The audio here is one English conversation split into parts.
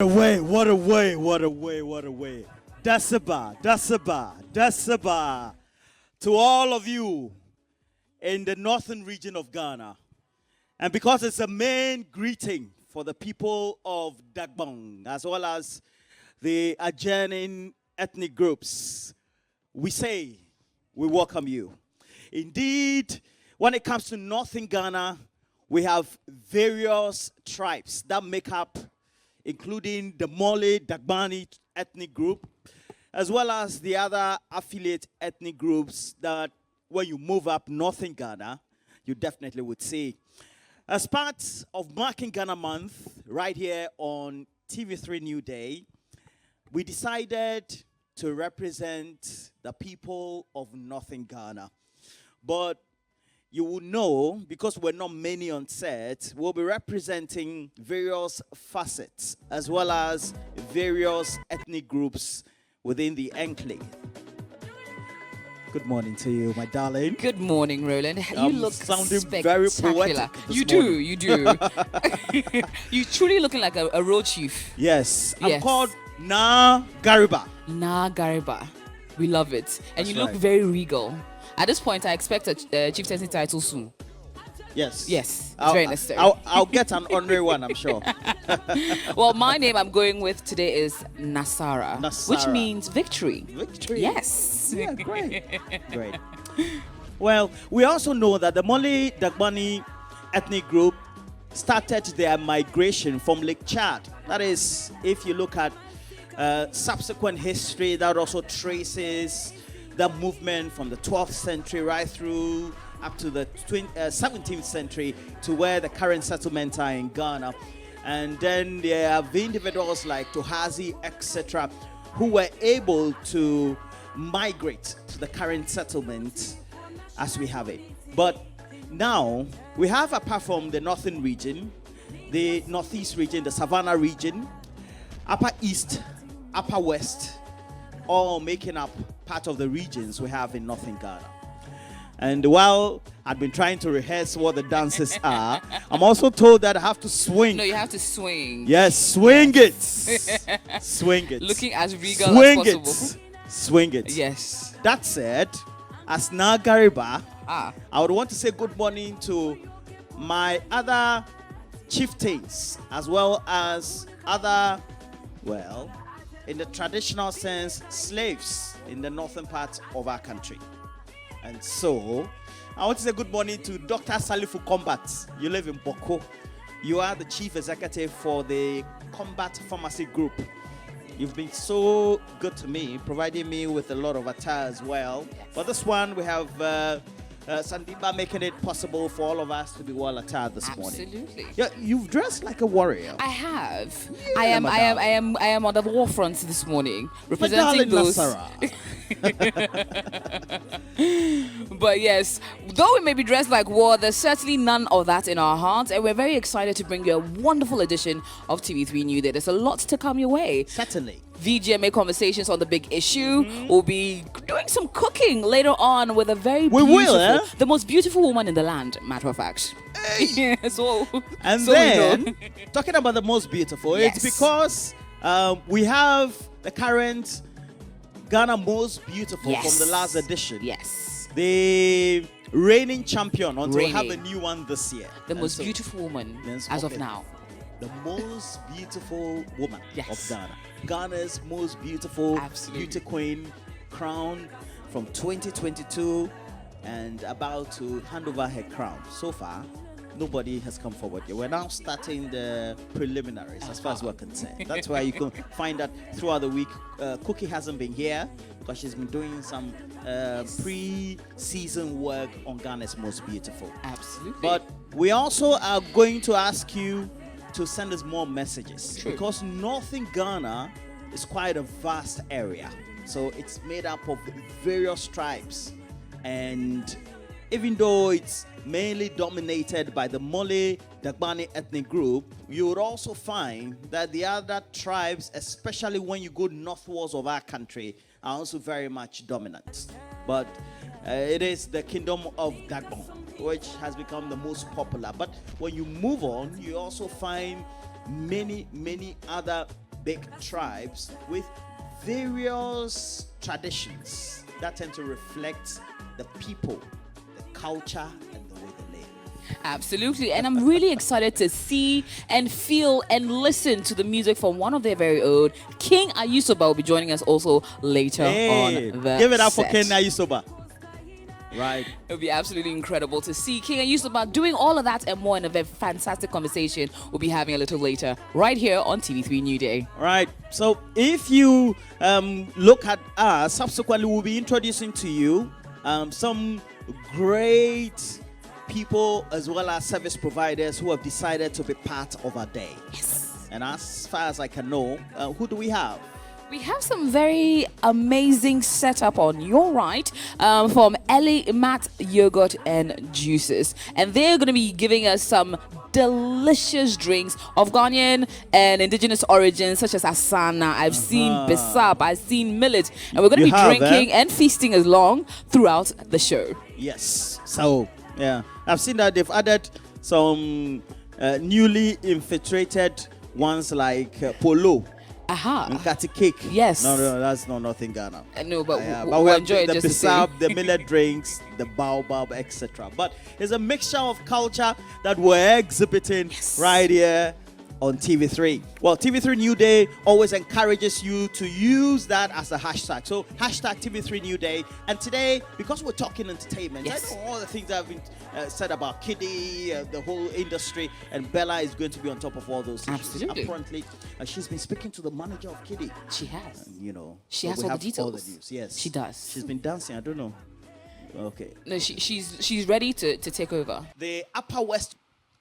What a way, what a way, what a way. Dasaba. To all of you in the northern region of Ghana. And because it's a main greeting for the people of Dagbon, as well as the adjoining ethnic groups, we say we welcome you. Indeed, when it comes to northern Ghana, we have various tribes that make up, including the Mole Dagbani ethnic group, as well as the other affiliate ethnic groups that when you move up northern Ghana, you definitely would see. As part of marking Ghana Month, right here on TV3Newday, we decided to represent the people of northern Ghana. But you will know, because we're not many on set, we'll be representing various facets as well as various ethnic groups within the enclave. Good morning to you, my darling. Good morning, Roland. You look sounding spectacular. very poetic You morning. do. You truly looking like a road chief. Yes, I'm Yes. called Na Gariba. Na Gariba. We love it. And That's you look right. very regal. At this point, I expect a chieftaincy title soon. Yes. Yes, it's very necessary. I'll get an honorary one, I'm sure. Well, my name I'm going with today is Nasara, which Nasara. means victory. Victory. Yes. Yeah, great. Great. Well, we also know that the Mole Dagbani ethnic group started their migration from Lake Chad. That is, if you look at subsequent history, that also traces the movement from the 12th century right through up to the 17th century to where the current settlements are in Ghana. And then there have individuals like Tohazi, etc., who were able to migrate to the current settlement as we have it. But now we have, apart from the northern region, the northeast region, the Savannah region, upper east, upper west, all making up part of the regions we have in northern Ghana. And while I've been trying to rehearse what the dances are, I'm also told that I have to swing. No, you have to swing. Yes, swing it. Swing it. Looking as regal Swing as possible. it. Swing it. Yes. That said, as Nagariba, Ah. I would want to say good morning to my other chieftains, as well as other, well, in the traditional sense, slaves in the northern part of our country. And so, I want to say good morning to Dr. Salifu Combat. You live in Boko. You are the chief executive for the Combat Pharmacy Group. You've been so good to me, providing me with a lot of attire as well. For this one, we have Sandiba making it possible for all of us to be well attired this morning. Absolutely. Yeah, you've dressed like a warrior. I have. Yeah, I am on the war front this morning, Darling representing those. Nasara. But yes, though we may be dressed like war, there's certainly none of that in our hearts, and we're very excited to bring you a wonderful edition of TV3 Newday. There's a lot to come your way. Certainly. VGMA conversations on the big issue. We'll be doing some cooking later on with a very We beautiful, will, eh? the most beautiful woman in the land, matter of fact. Hey. so And so we know. then, talking about the most beautiful, Yes. it's because we have the current Ghana most beautiful Yes. from the last edition. Yes. The reigning champion until we have a Reigning. new one this year. The And most so, beautiful woman Yes, as of okay. now. the most beautiful woman Yes. of Ghana. Ghana's most beautiful Absolutely. beauty queen crown from 2022 and about to hand over her crown. So far, nobody has come forward yet. We're now starting the preliminaries as far as we're concerned. That's why you can find that throughout the week. Cookie hasn't been here because she's been doing some pre-season work on Ghana's most beautiful. Absolutely. But we also are going to ask you to send us more messages. True. Because northern Ghana is quite a vast area. So it's made up of various tribes. And even though it's mainly dominated by the Mole Dagbani ethnic group, you would also find that the other tribes, especially when you go northwards of our country, are also very much dominant. But it is the kingdom of Dagbon, which has become the most popular. But when you move on, you also find many other big tribes with various traditions that tend to reflect the people, the culture, and the way they live. Absolutely. And I'm really excited to see and feel and listen to the music from one of their very own. King Ayusoba will be joining us also later on the Give it up set. for King Ayusoba. Right. It would be absolutely incredible to see King Ayusoba doing all of that and more in a very fantastic conversation we'll be having a little later, right here on TV3 New Day. Right. So if you look at us, subsequently we'll be introducing to you some great people as well as service providers who have decided to be part of our day. Yes. And as far as I can know, who do we have? We have some very amazing setup on your right from Ellie Matt Yogurt and Juices. And they're going to be giving us some delicious drinks of Ghanaian and indigenous origins, such as Asana. I've seen Bissap, I've seen Millet. And we're going to be drinking and feasting along throughout the show. Yes. So, yeah. I've seen that they've added some newly infiltrated ones like Polo. Aha. Nkati cake. Yes. No, that's nothing Ghana. No, but but we we'll have enjoy the it just the same. Bissap, the millet drinks, the baobab, etc. But it's a mixture of culture that we're exhibiting right here on TV3. Well, TV3 New Day always encourages you to use that as a hashtag. So hashtag TV3 New Day. And today, because we're talking entertainment, I know all the things that have been said about Kiddie, the whole industry, and Bella is going to be on top of all those issues. Absolutely. Apparently, she's been speaking to the manager of Kiddie. She has. You know, She so has we all the have details. All the news. Yes, She does. She's been dancing. I don't know. Okay. No, she's ready to take over. The Upper West,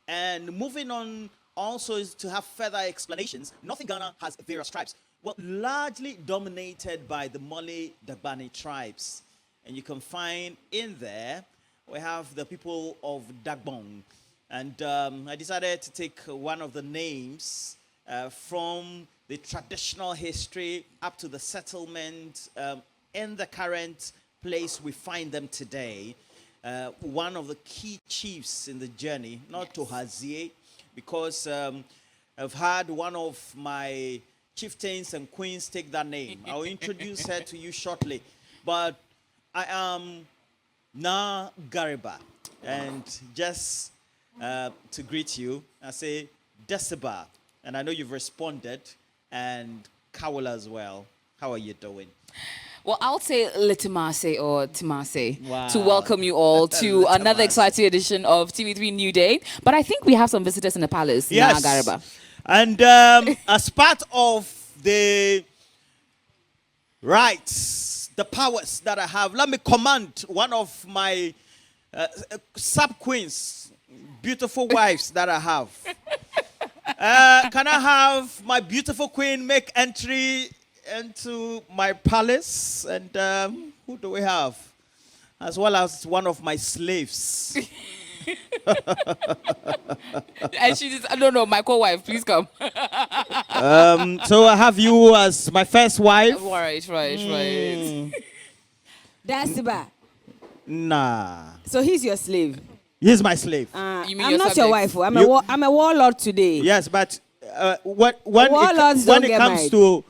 and moving on also is to have further explanations. Northern Ghana has various tribes, well, largely dominated by the Mole Dagbani tribes, and you can find in there we have the people of Dagbong, and I decided to take one of the names from the traditional history up to the settlement in the current place we find them today. One of the key chiefs in the journey, not Tohazie, because I've had one of my chieftains and queens take that name. I'll introduce her to you shortly. But I am Na Gariba. And just to greet you, I say Desiba. And I know you've responded. And Kawala as well. How are you doing? Well, I'll say Litimase or Timase Wow. to welcome you all to another exciting edition of TV3 New Day. But I think we have some visitors in the palace. Yes. Na Gariba. And as part of the rights, the powers that I have, let me command one of my sub-queens, beautiful wives that I have. Can I have my beautiful queen make entry into my palace? And who do we have? As well as one of my slaves. And she just, I don't know, my co-wife, please come. So I have you as my first wife. Right. Dasiba. Nah. So he's your slave. He's my slave. You mean I'm your not your subject? wife. You- I'm a warlord today. Yes, but when Warlords don't it get comes married. to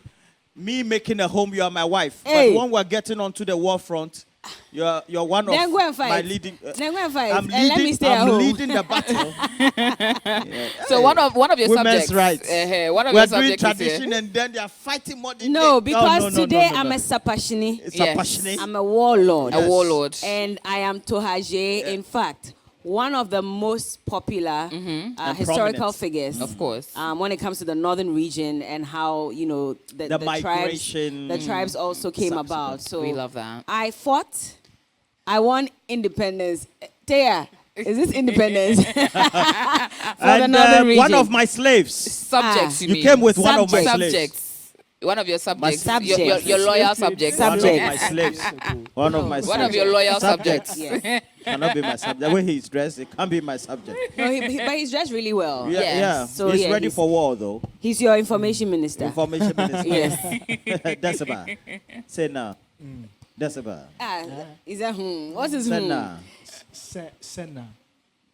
me making a home, you are my wife. Hey. But when we're getting onto the war front, you're one of Then go and fight. my leading. Then go and fight. I'm And let me stay at I'm home. leading the battle. So one of your Women's subjects. rights. One of We're your doing subjects is here. tradition, and then they are fighting more than No, they- because no, today no. I'm a sapashini. It's Yes. a passionate. I'm a warlord. A warlord. And I am Tohaje. In fact, one of the most popular historical prominent. figures. Of course. When it comes to the northern region and how, the migration. the tribes also came subsequent. about. So We love that. I fought. I won independence. Taya, is this independence? For the And northern region. one of my slaves. Subjects, you You mean? came with one of my Subjects. slaves. One of your subjects. subjects. Your loyal subjects. One of Subjects. my slaves. One of my slaves. One of your loyal subjects. Yes. Cannot be my subject. The way he's dressed, it can't be my subject. No, but he's dressed really well. Yeah, Yes. yeah. So, he's yeah, ready he's- for war, though. He's your information minister. Information minister. Yes. That's about. Say now. That's about. Is that What is Say whom? now. Senna.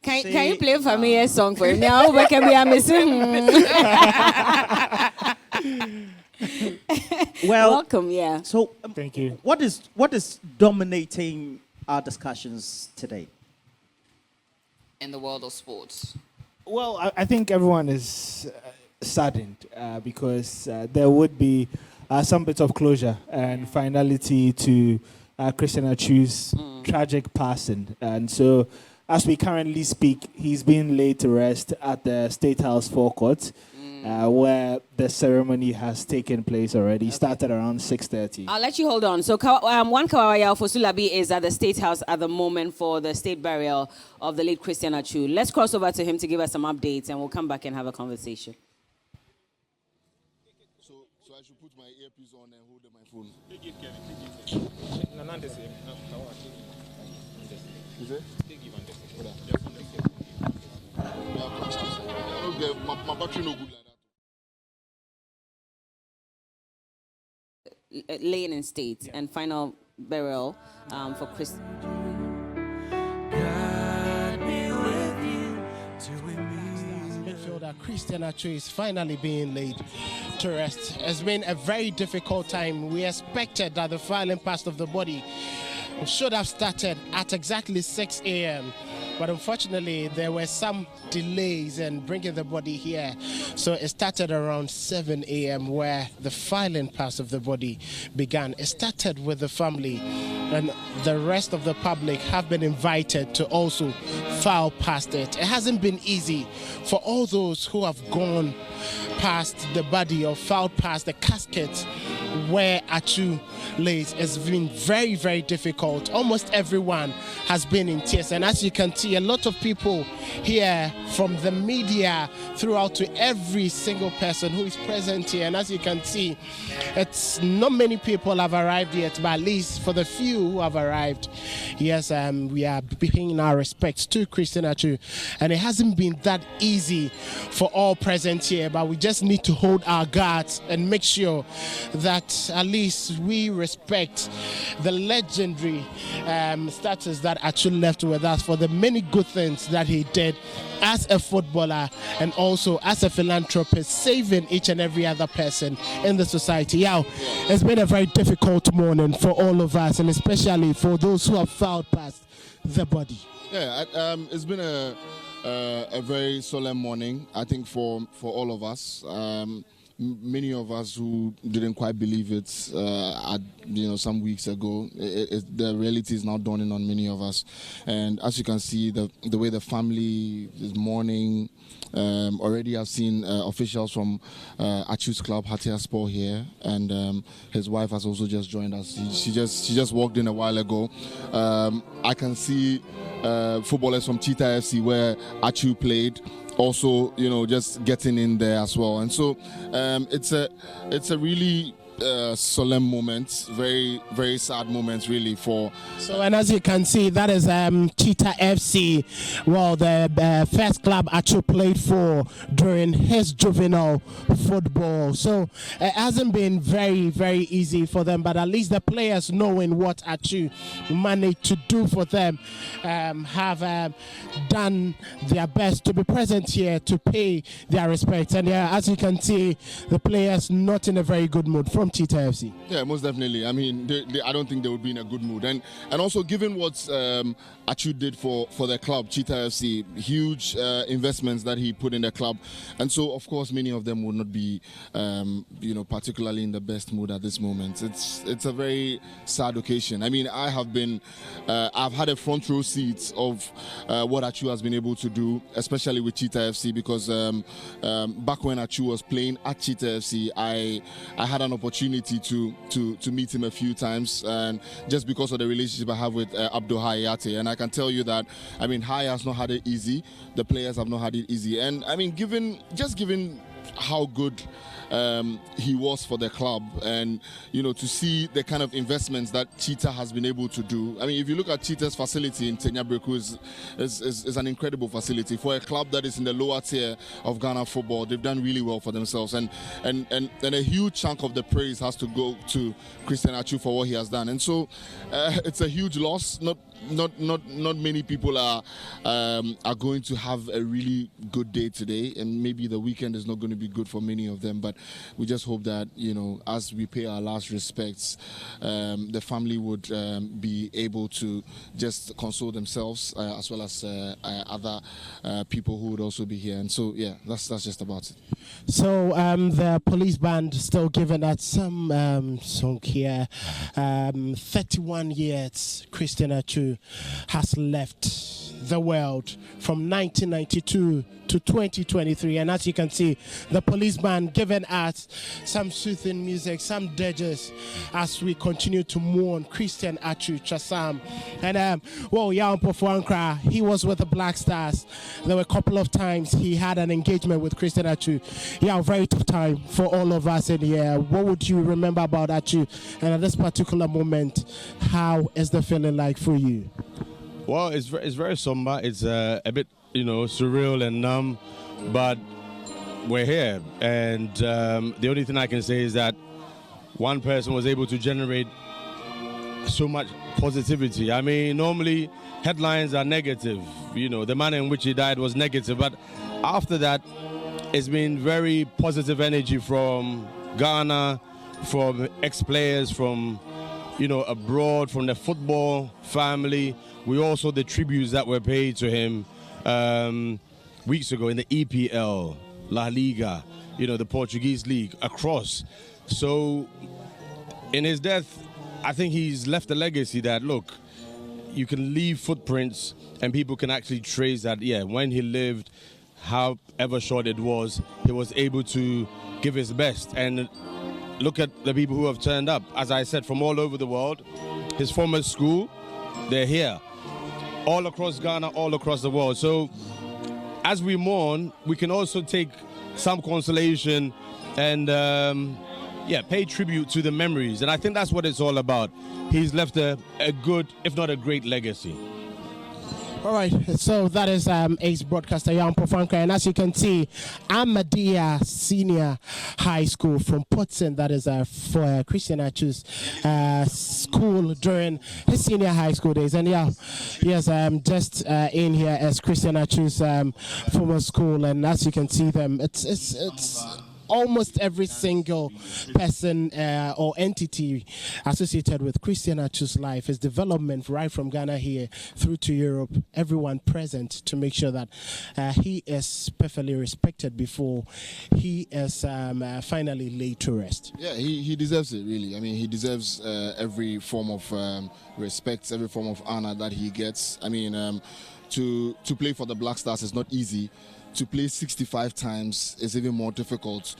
Can you play a familiar song for him? Now, where can we have missing? Well, Welcome, yeah. so Thank you. what is dominating our discussions today? In the world of sports. Well, I think everyone is saddened because there would be some bit of closure and finality to Christian Achu's tragic passing. And so, as we currently speak, he's being laid to rest at the State House forecourt, where the ceremony has taken place already. Started around 6:30. I'll let you hold on. So, One Kawawaya for Sulabi is at the State House at the moment for the state burial of the late Christian Achu. Let's cross over to him to give us some updates, and we'll come back and have a conversation. So I should put my earpiece on and hold my phone. Take it, Kevin. Is it? My battery no good like that. Laying in state and final burial for Chris. Midfielder Christian Achu is finally being laid to rest. It's been a very difficult time. We expected that the filing past of the body should have started at exactly 6 a.m. But unfortunately, there were some delays in bringing the body here. So it started around 7 a.m. where the filing past of the body began. It started with the family, and the rest of the public have been invited to also file past it. It hasn't been easy for all those who have gone past the body or filed past the casket where Achu lays. It's been very, very difficult. Almost everyone has been in tears, and as you can see, a lot of people here, from the media throughout to every single person who is present here, and as you can see, it's not many people have arrived yet, but at least for the few who have arrived, yes, we are paying our respects to Christian Achu, and it hasn't been that easy for all present here, but we just need to hold our guards and make sure that at least we respect the legendary status that Achu left with us for the many good things that he did as a footballer and also as a philanthropist, saving each and every other person in the society. Yeah, it's been a very difficult morning for all of us, and especially for those who have filed past the body. Yeah, it's been a very solemn morning, I think, for all of us. Many of us who didn't quite believe it, some weeks ago, the reality is now dawning on many of us. And as you can see, the way the family is mourning. Already I've seen officials from Achu's club, Hatia Sport, here, and his wife has also just joined us. She just walked in a while ago. I can see footballers from Cheetah FC, where Achu played, also, just getting in there as well. And so it's a really solemn moment, very, very sad moment, really, for. So, and as you can see, that is Cheetah FC. Well, the first club Achu played for during his juvenile football. So it hasn't been very, very easy for them, but at least the players, knowing what Achu managed to do for them, have done their best to be present here to pay their respects. And as you can see, the players not in a very good mood from Cheetah FC. Yeah, most definitely. I mean, I don't think they would be in a good mood. And also, given what Achu did for the club, Cheetah FC, huge investments that he put in the club. And so, of course, many of them would not be, particularly in the best mood at this moment. It's a very sad occasion. I mean, I've had a front row seat of what Achu has been able to do, especially with Cheetah FC, because back when Achu was playing at Cheetah FC, I had an opportunity to meet him a few times, and just because of the relationship I have with Abdul Hayate, and I can tell you that, I mean, Hay has not had it easy. The players have not had it easy, and I mean, given how good he was for the club, and to see the kind of investments that Cheetah has been able to do. I mean, if you look at Cheetah's facility in Tenyabreku, is an incredible facility for a club that is in the lower tier of Ghana football. They've done really well for themselves, and a huge chunk of the praise has to go to Christian Achu for what he has done. And so it's a huge loss. Not many people are going to have a really good day today, and maybe the weekend is not going to be good for many of them. But we just hope that, you know, as we pay our last respects, the family would be able to just console themselves as well as other people who would also be here. And so, yeah, that's just about it. So the police band still giving us some song here. 31 years Christian Atsu has left the world from 1992 to 2023, and as you can see, the police band giving us some soothing music, some dirges as we continue to mourn Christian Atsu Chasam. And he was with the Black Stars. There were a couple of times he had an engagement with Christian Atsu. Yeah, very tough time for all of us in here. What would you remember about Atsu? And at this particular moment, how is the feeling like for you? Well, it's very somber. It's a bit, you know, surreal and numb, but we're here. And the only thing I can say is that one person was able to generate so much positivity. I mean, normally headlines are negative. You know, the manner in which he died was negative, but after that, it's been very positive energy from Ghana, from ex-players, from, you know, abroad, from the football family. We also the tributes that were paid to him weeks ago in the EPL, La Liga, you know, the Portuguese league, across. So in his death, I think he's left a legacy that, look, you can leave footprints and people can actually trace that, yeah, when he lived, however short it was, he was able to give his best. And look at the people who have turned up, as I said, from all over the world. His former school, they're here. All across Ghana, all across the world. So as we mourn, we can also take some consolation and pay tribute to the memories. And I think that's what it's all about. He's left a good, if not a great legacy. All right, so that is Ace broadcaster Jan Pofanka, and as you can see, Ahmadiyya Senior High School from Potson. That is for Christian Atsu's school during his senior high school days. And yeah, yes, I'm just in here as Christian Atsu's former school, and as you can see them, it's almost every single person or entity associated with Christian Atsu's life, his development right from Ghana here through to Europe, everyone present to make sure that he is perfectly respected before he is finally laid to rest. Yeah, he deserves it, really. I mean, he deserves every form of respect, every form of honor that he gets. I mean, to play for the Black Stars is not easy. To play 65 times is even more difficult.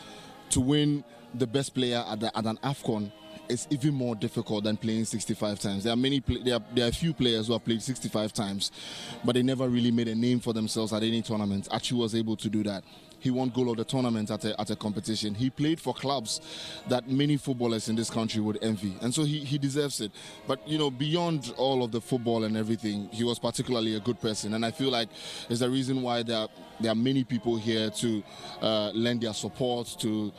To win the best player at an AFCON is even more difficult than playing 65 times. There are a few players who have played 65 times, but they never really made a name for themselves at any tournament. Atsu was able to do that. He won goal of the tournament at a competition. He played for clubs that many footballers in this country would envy. And so he deserves it. But, you know, beyond all of the football and everything, he was particularly a good person. And I feel like there's a reason why there are many people here to lend their support, to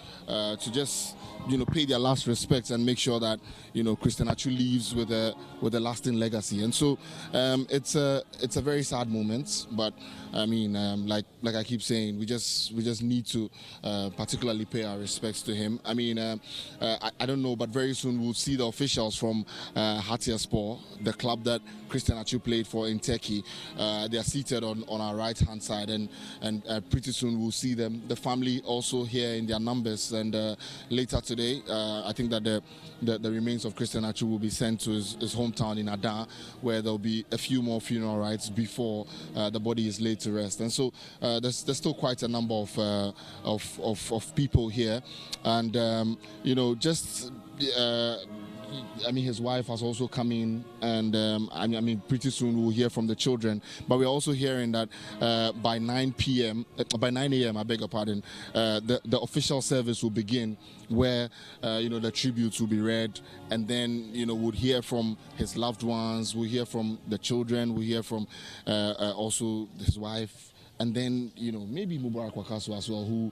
just, you know, pay their last respects and make sure that, you know, Christian Atsu leaves with a lasting legacy. And so it's a very sad moment, but I mean, like I keep saying, we just need to particularly pay our respects to him. I mean, I don't know, but very soon we'll see the officials from Hatayspor, the club that Christian Atsu played for in Turkey. They are seated on our right hand side, and pretty soon we'll see them. The family also here in their numbers, and later today, I think that the remains of Christian Atsu will be sent to his hometown in Adan, where there'll be a few more funeral rites before the body is laid to rest. And so there's still quite a number of people here, and you know, just I mean, his wife has also come in, and I mean, pretty soon we'll hear from the children. But we're also hearing that by 9 a.m., I beg your pardon, the official service will begin, where you know, the tributes will be read, and then, you know, we'll hear from his loved ones, we'll hear from the children, we'll hear from also his wife. And then, you know, maybe Mubarak Wakaso as well, who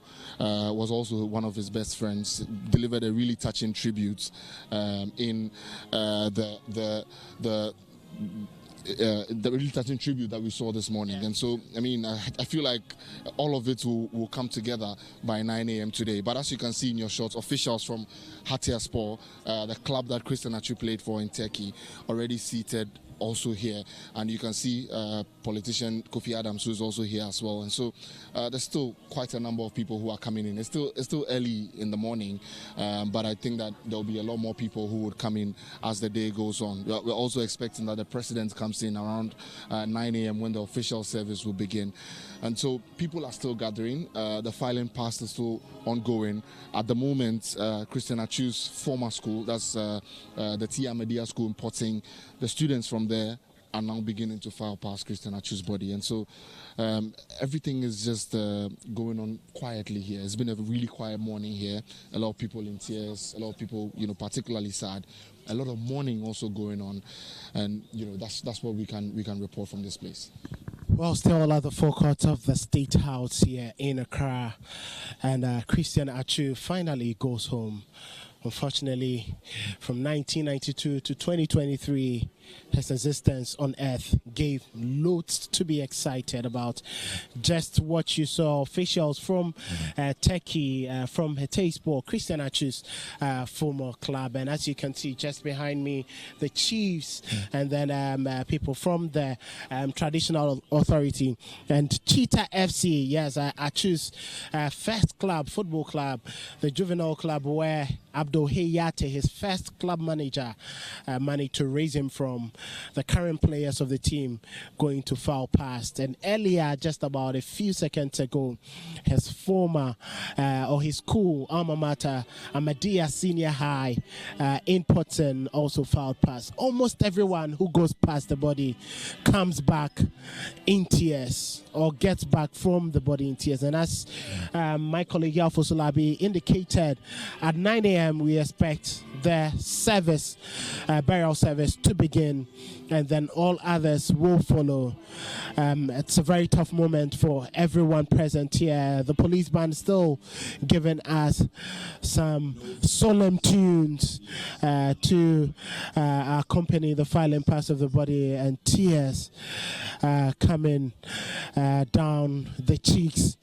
was also one of his best friends, delivered a really touching tribute in the the really touching tribute that we saw this morning. And so, I mean, I feel like all of it will come together by 9 a.m. today. But as you can see in your shots, officials from Hatayspor, the club that Christian Achu played for in Turkey, already seated also here, and you can see politician Kofi Adams, who's also here as well. And so there's still quite a number of people who are coming in. It's still early in the morning, but I think that there'll be a lot more people who would come in as the day goes on. We're also expecting that the president comes in around 9 a.m. when the official service will begin. And so people are still gathering. The filing past is still ongoing. At the moment, Christian Achu's former school, that's the Tia Media School in Potting, the students from there are now beginning to file past Christian Achu's body. And so everything is just going on quietly here. It's been a really quiet morning here. A lot of people in tears, a lot of people, particularly sad. A lot of mourning also going on. And, that's what we can report from this place. Well, still at the forecourt of the State House here in Accra, and Christian Achu finally goes home. Unfortunately, from 1992 to 2023, his existence on earth gave loads to be excited about. Just what you saw, officials from Turkey, from Hatayspor, Christian Achu's former club, and as you can see just behind me, the chiefs, and then people from the traditional authority, and Cheetah FC, yes, Achu's first club, football club, the juvenile club where Abdul Hayate, his first club manager, managed to raise him from the current players of the team going to foul past. And earlier, just about a few seconds ago, his former or his school alma mater, Ahmadiyya Senior High in Potton, also fouled past. Almost everyone who goes past the body comes back in tears or gets back from the body in tears. And as my colleague Yalfo Sulabi indicated, at 9 a.m. we expect the service, burial service to begin, and then all others will follow. It's a very tough moment for everyone present here. The police band still giving us some solemn tunes to accompany the filing past of the body, and tears coming down the cheeks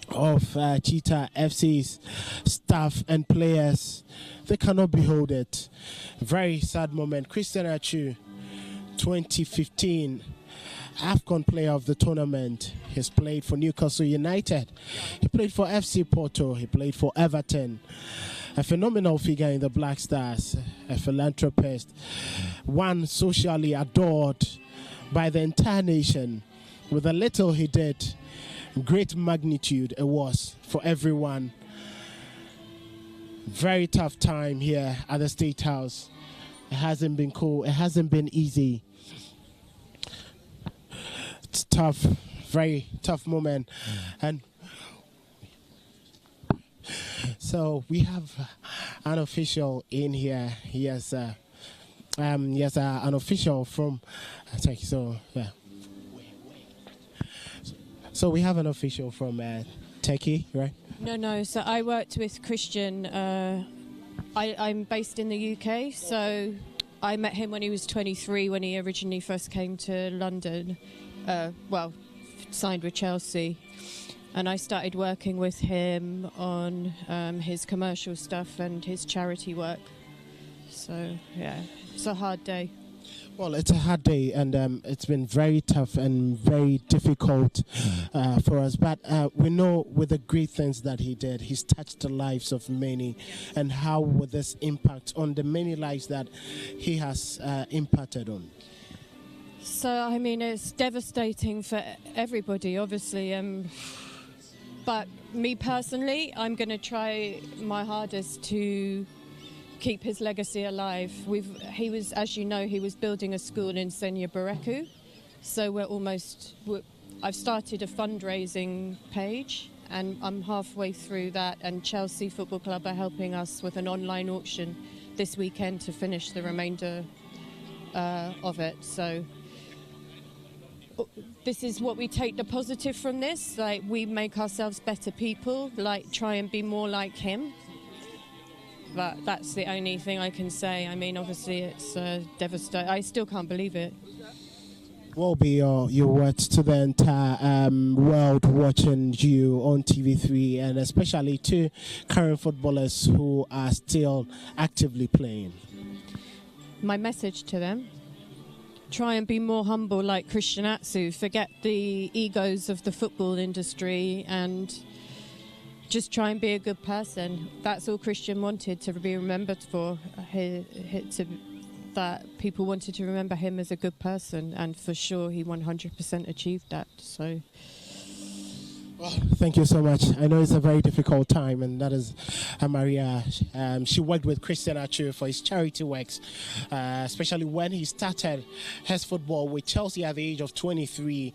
of Cheetah FC's staff and players. They cannot behold it. Very sad moment. Christian Achu, 2015 AFCON player of the tournament. He's played for Newcastle United. He played for FC Porto. He played for Everton. A phenomenal figure in the Black Stars. A philanthropist. One socially adored by the entire nation. With the little he did, great magnitude it was for everyone. Very tough time here at the State House. It hasn't been cool. It hasn't been easy. It's tough, very tough moment. And so we have an official in here. Yes, an official from Turkey. So yeah. So we have an official from Turkey, right? No. So I worked with Christian. I'm based in the UK, so I met him when he was 23, when he originally first came to London. Signed with Chelsea. And I started working with him on his commercial stuff and his charity work. So, yeah, it's a hard day. Well, it's a hard day, and it's been very tough and very difficult for us. But we know with the great things that he did, he's touched the lives of many. And how will this impact on the many lives that he has impacted on? So, I mean, it's devastating for everybody, obviously. But me personally, I'm going to try my hardest to keep his legacy alive. He was, as you know, he was building a school in Senya Bareku. So I've started a fundraising page, and I'm halfway through that, and Chelsea Football Club are helping us with an online auction this weekend to finish the remainder of it. So this is what we take the positive from this, like we make ourselves better people, like try and be more like him. But that's the only thing I can say. I mean, obviously it's devastating. I still can't believe it. What will be your words to the entire world watching you on TV3, and especially to current footballers who are still actively playing? My message to them: try and be more humble like Christian Atsu. Forget the egos of the football industry and just try and be a good person. That's all Christian wanted to be remembered for. That people wanted to remember him as a good person, and for sure he 100% achieved that. So well, thank you so much. I know it's a very difficult time, and that is Maria. She worked with Christian Atsu for his charity works, especially when he started his football with Chelsea at the age of 23.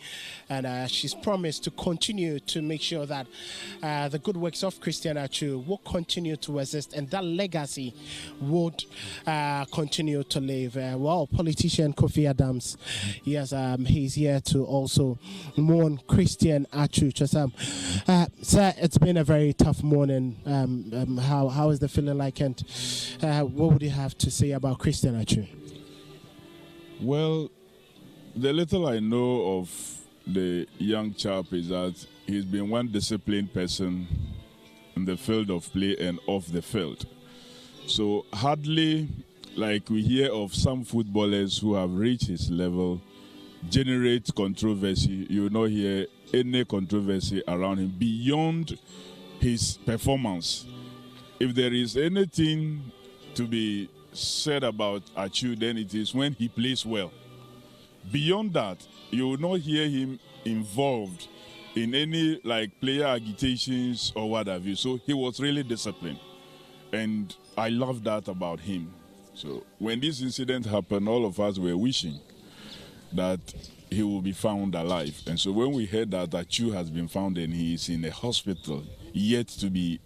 And she's promised to continue to make sure that the good works of Christian Atsu will continue to exist, and that legacy would continue to live. Well, politician Kofi Adams, yes, he's here to also mourn Christian Atsu. Sir, it's been a very tough morning. How is the feeling like, and what would you have to say about Christian Atsu? Well, the little I know of the young chap is that he's been one disciplined person in the field of play and off the field. So hardly like we hear of some footballers who have reached his level generate controversy. You will not hear any controversy around him beyond his performance. If there is anything to be said about Achu, then it is when he plays well. Beyond that, you will not hear him involved in any like player agitations or what have you. So he was really disciplined, and I love that about him. So when this incident happened, all of us were wishing that he will be found alive. And so when we heard that Achu has been found and he is in a hospital yet to be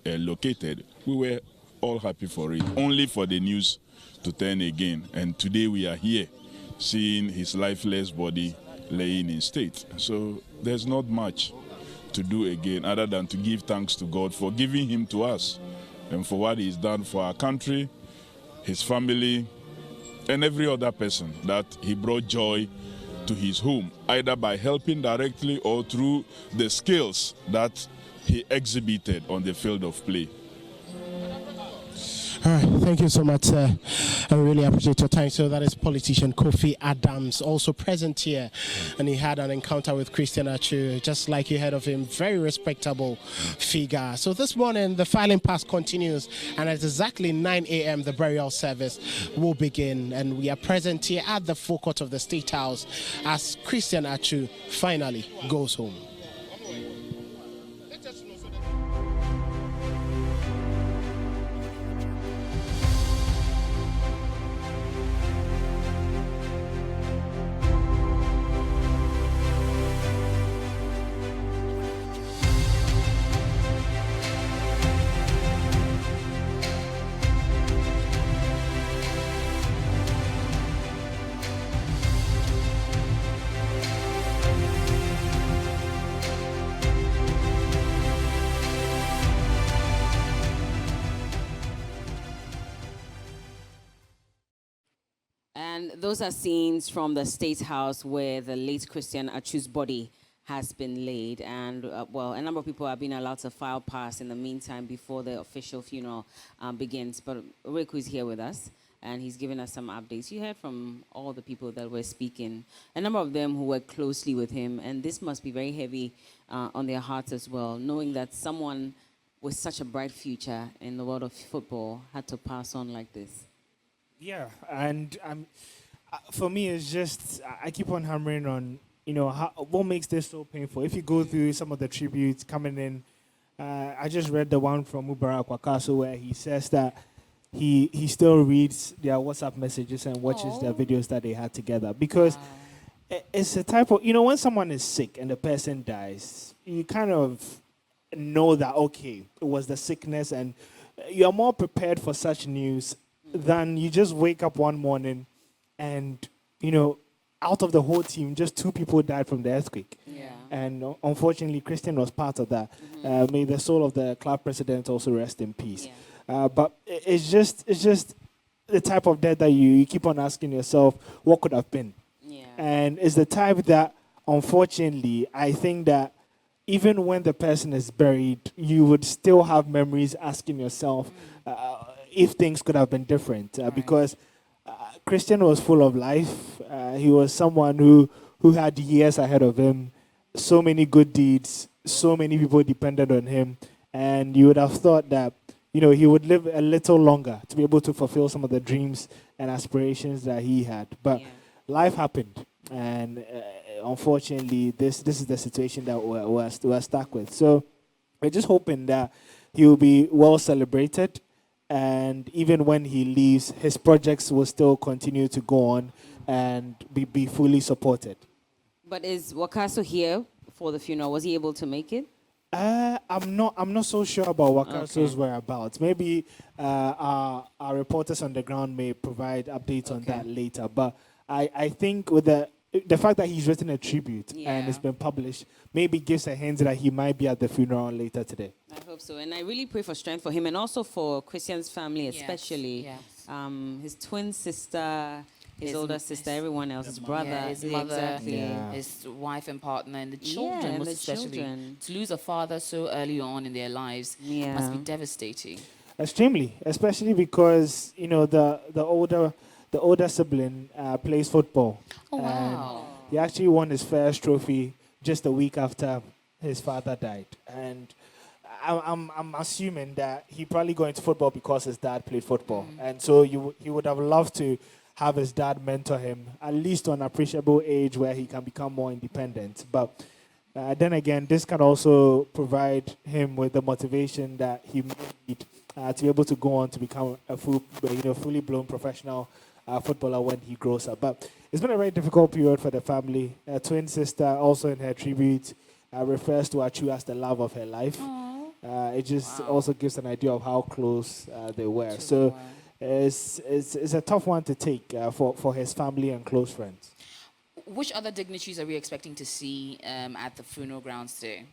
located, we were all happy for it, only for the news to turn again. And today we are here seeing his lifeless body laying in state. So there's not much to do again other than to give thanks to God for giving him to us and for what he's done for our country, his family, and every other person that he brought joy to his home, either by helping directly or through the skills that he exhibited on the field of play. All right, thank you so much, sir. I really appreciate your time. So that is politician Kofi Adams, also present here, and he had an encounter with Christian Atsu, just like you heard of him, very respectable figure. So this morning, the filing pass continues, and at exactly 9 a.m., the burial service will begin, and we are present here at the forecourt of the State House as Christian Atsu finally goes home. And those are scenes from the State House where the late Christian Atsu's body has been laid. And, well, a number of people have been allowed to file pass in the meantime before the official funeral begins. But Reku is here with us, and he's giving us some updates. You heard from all the people that were speaking, a number of them who worked closely with him. And this must be very heavy on their hearts as well, knowing that someone with such a bright future in the world of football had to pass on like this. Yeah, and for me, it's just, I keep on hammering on, what makes this so painful. If you go through some of the tributes coming in, I just read the one from Mubarak Wakaso where he says that he still reads their WhatsApp messages and watches their videos that they had together. Because it's a type of, when someone is sick and the person dies, you kind of know that, okay, it was the sickness, and you're more prepared for such news than you just wake up one morning and, out of the whole team, just 2 people died from the earthquake. Yeah. And unfortunately, Christian was part of that. May the soul of the club president also rest in peace. Yeah. But it's just the type of death that you keep on asking yourself, what could have been? Yeah. And it's the type that, unfortunately, I think that even when the person is buried, you would still have memories asking yourself if things could have been different. Because Christian was full of life. He was someone who had years ahead of him, so many good deeds, so many people depended on him. And you would have thought that, he would live a little longer to be able to fulfill some of the dreams and aspirations that he had. But life happened. And unfortunately, this is the situation that we're stuck with. So we're just hoping that he will be well celebrated. And even when he leaves, his projects will still continue to go on and be fully supported. But is Wakaso here for the funeral? Was he able to make it? I'm not so sure about Wakaso's whereabouts. Maybe our reporters on the ground may provide updates on that later. But I think with the fact that he's written a tribute and it's been published maybe gives a hint that he might be at the funeral later today. I hope so. And I really pray for strength for him and also for Christian's family, especially his twin sister, his older sister, everyone else, his brother, his mother, his wife and partner, and the children, most especially. To lose a father so early on in their lives must be devastating. Extremely, especially because the older sibling plays football. Oh, wow. And he actually won his first trophy just a week after his father died. And I'm assuming that he probably got into football because his dad played football. And so he would have loved to have his dad mentor him, at least to an appreciable age where he can become more independent. But then again, this can also provide him with the motivation that he need to be able to go on to become a fully blown professional footballer when he grows up. But it's been a very difficult period for the family. A twin sister, also in her tribute, refers to Achu as the love of her life. It just also gives an idea of how close they were. So it's a tough one to take for his family and close friends. Which other dignitaries are we expecting to see at the funeral grounds today?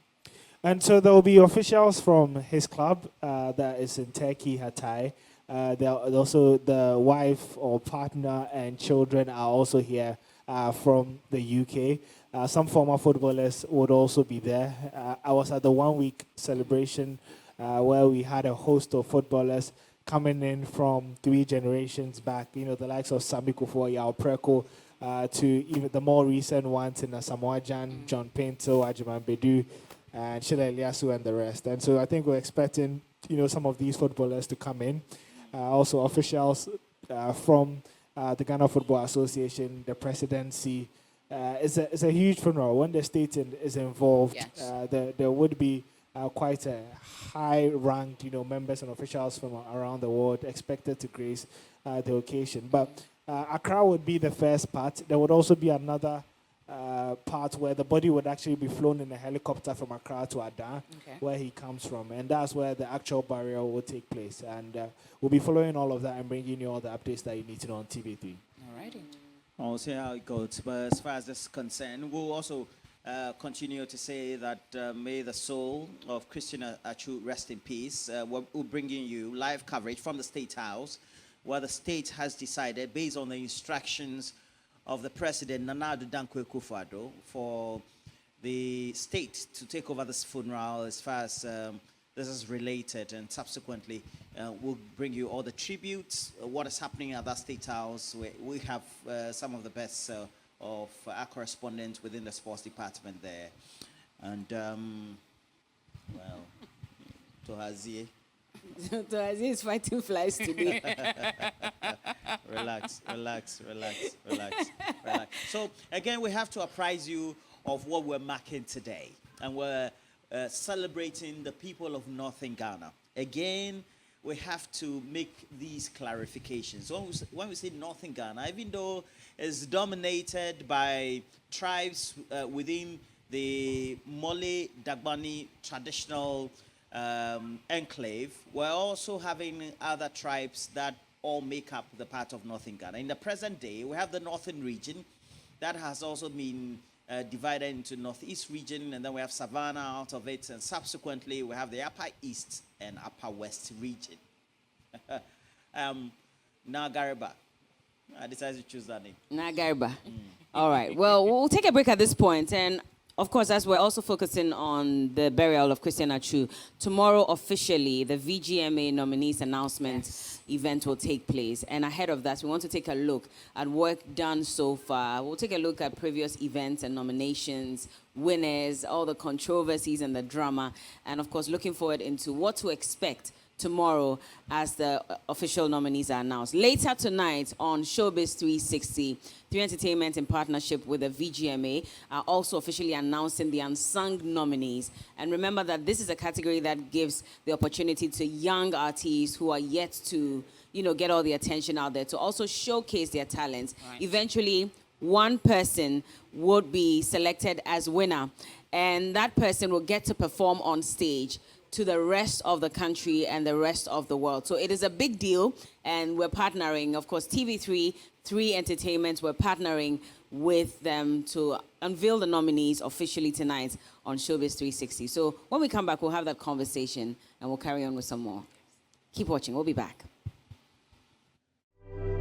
And so there will be officials from his club that is in Turkey, Hatay. Also, the wife or partner and children are also here from the UK. Some former footballers would also be there. I was at the 1 week celebration where we had a host of footballers coming in from 3 generations back, the likes of Sami Kufo, Yao Preko, to even the more recent ones in Samoa Jan, John Pinto, Ajiman Bedu, and Shila Eliasu and the rest. And so I think we're expecting, some of these footballers to come in. Also officials from the Ghana Football Association, the presidency. It's a huge funeral. When the state is involved, there would be quite a high-ranked, members and officials from around the world expected to grace the occasion. But Accra would be the first part. There would also be another part where the body would actually be flown in a helicopter from Accra to Adan, where he comes from. And that's where the actual burial will take place. And we'll be following all of that and bringing you all the updates that you need to know on TV3. Alrighty. I'll see how it goes. But as far as this is concerned, we'll also continue to say that may the soul of Christian Achu rest in peace. We're bringing you live coverage from the State House, where the state has decided, based on the instructions of the President, Nana Addo Dankwa Akufo-Addo, for the state to take over this funeral as far as this is related, and subsequently we'll bring you all the tributes, what is happening at that State House. We have some of the best of our correspondents within the sports department there. And, Tohazie. Tohazie is fighting flies today. Relax. So, again, we have to apprise you of what we're marking today. And we're celebrating the people of Northern Ghana. Again, we have to make these clarifications. When we say Northern Ghana, even though it's dominated by tribes within the Mole Dagbani traditional enclave, we're also having other tribes that all make up the part of Northern Ghana. In the present day, we have the Northern region that has also been divided into Northeast region, and then we have Savannah out of it, and subsequently we have the Upper East and Upper West region. Now Gariba, I decided to choose that name. Nagariba. All right. Well, we'll take a break at this point, and of course, as we're also focusing on the burial of Christian Achu, tomorrow officially the VGMA nominees announcement event will take place. And ahead of that, we want to take a look at work done so far. We'll take a look at previous events and nominations, winners, all the controversies and the drama, and of course, looking forward into what to expect tomorrow as the official nominees are announced. Later tonight on Showbiz 360, 3 Entertainment in partnership with the VGMA are also officially announcing the unsung nominees. And remember that this is a category that gives the opportunity to young artists who are yet to, get all the attention out there to also showcase their talents. Right. Eventually, one person would be selected as winner, and that person will get to perform on stage to the rest of the country and the rest of the world. So it is a big deal, and we're partnering, of course, TV3 Entertainment, we're partnering with them to unveil the nominees officially tonight on Showbiz 360. So when we come back, we'll have that conversation, and we'll carry on with some more. Keep watching, we'll be back.